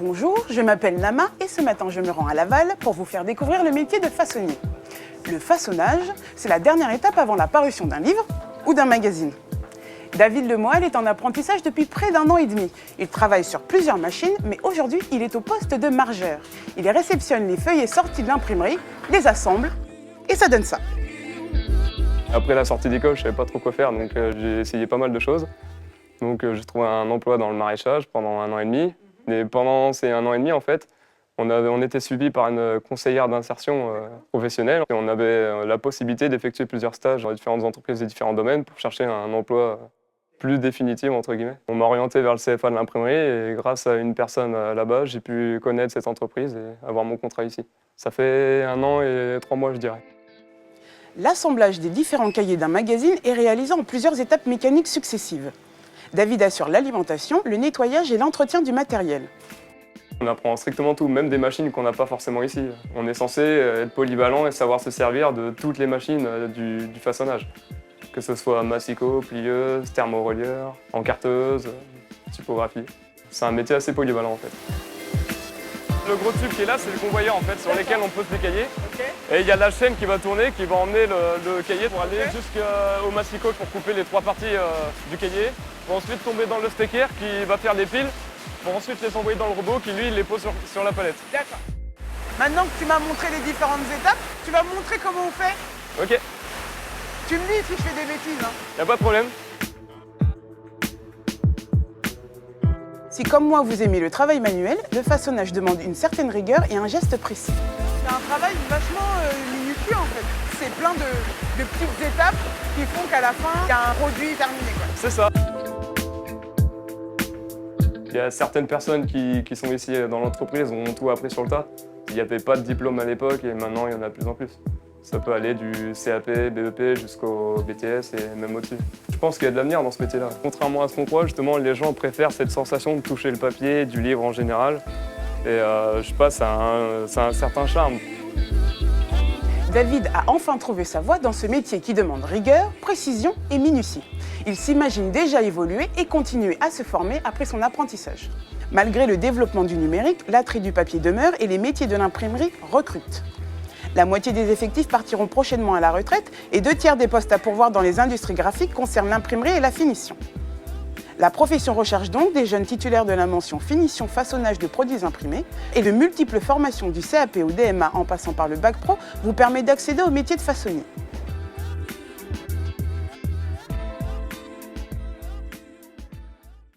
Bonjour, je m'appelle Nama et ce matin je me rends à Laval pour vous faire découvrir le métier de façonnier. Le façonnage, c'est la dernière étape avant la parution d'un livre ou d'un magazine. David Lemoyle est en apprentissage depuis près d'1 an et demi. Il travaille sur plusieurs machines, mais aujourd'hui il est au poste de margeur. Il réceptionne les feuillets sortis de l'imprimerie, les assemble et ça donne ça. Après la sortie d'école, je ne savais pas trop quoi faire, donc j'ai essayé pas mal de choses. Donc j'ai trouvé un emploi dans le maraîchage pendant 1 an et demi. Et pendant ces 1 an et demi, en fait, on était suivi par une conseillère d'insertion professionnelle. Et on avait la possibilité d'effectuer plusieurs stages dans différentes entreprises et différents domaines pour chercher un emploi plus définitif, entre guillemets. On m'a orienté vers le CFA de l'imprimerie et grâce à une personne là-bas, j'ai pu connaître cette entreprise et avoir mon contrat ici. Ça fait 1 an et 3 mois, je dirais. L'assemblage des différents cahiers d'un magazine est réalisé en plusieurs étapes mécaniques successives. David assure l'alimentation, le nettoyage et l'entretien du matériel. On apprend strictement tout, même des machines qu'on n'a pas forcément ici. On est censé être polyvalent et savoir se servir de toutes les machines du façonnage. Que ce soit massicot, plieuse, thermorelieur, encarteuse, typographie. C'est un métier assez polyvalent en fait. Le gros tube qui est là, c'est le convoyeur en fait, sur lesquels on pose les cahiers. Okay. Et il y a la chaîne qui va tourner, qui va emmener le cahier pour aller jusqu'au massicot pour couper les 3 parties du cahier. Pour ensuite tomber dans le stacker qui va faire les piles, pour ensuite les envoyer dans le robot qui lui les pose sur la palette. D'accord. Maintenant que tu m'as montré les différentes étapes, tu vas me montrer comment on fait. Ok. Tu me dis si je fais des bêtises. Hein. Y a pas de problème. Si comme moi vous aimez le travail manuel, le façonnage demande une certaine rigueur et un geste précis. C'est un travail vachement minutieux en fait. C'est plein de petites étapes qui font qu'à la fin, il y a un produit terminé. C'est ça. Il y a certaines personnes qui sont ici dans l'entreprise, ont tout appris sur le tas. Il n'y avait pas de diplôme à l'époque et maintenant il y en a de plus en plus. Ça peut aller du CAP, BEP jusqu'au BTS et même au-dessus. Je pense qu'il y a de l'avenir dans ce métier-là. Contrairement à ce qu'on croit, justement, les gens préfèrent cette sensation de toucher le papier, du livre en général. Et je sais pas, ça a un certain charme. David a enfin trouvé sa voie dans ce métier qui demande rigueur, précision et minutie. Il s'imagine déjà évoluer et continuer à se former après son apprentissage. Malgré le développement du numérique, l'attrait du papier demeure et les métiers de l'imprimerie recrutent. La moitié des effectifs partiront prochainement à la retraite et 2/3 des postes à pourvoir dans les industries graphiques concernent l'imprimerie et la finition. La profession recherche donc des jeunes titulaires de la mention finition façonnage de produits imprimés et de multiples formations du CAP au DMA en passant par le bac pro vous permet d'accéder au métier de façonnier.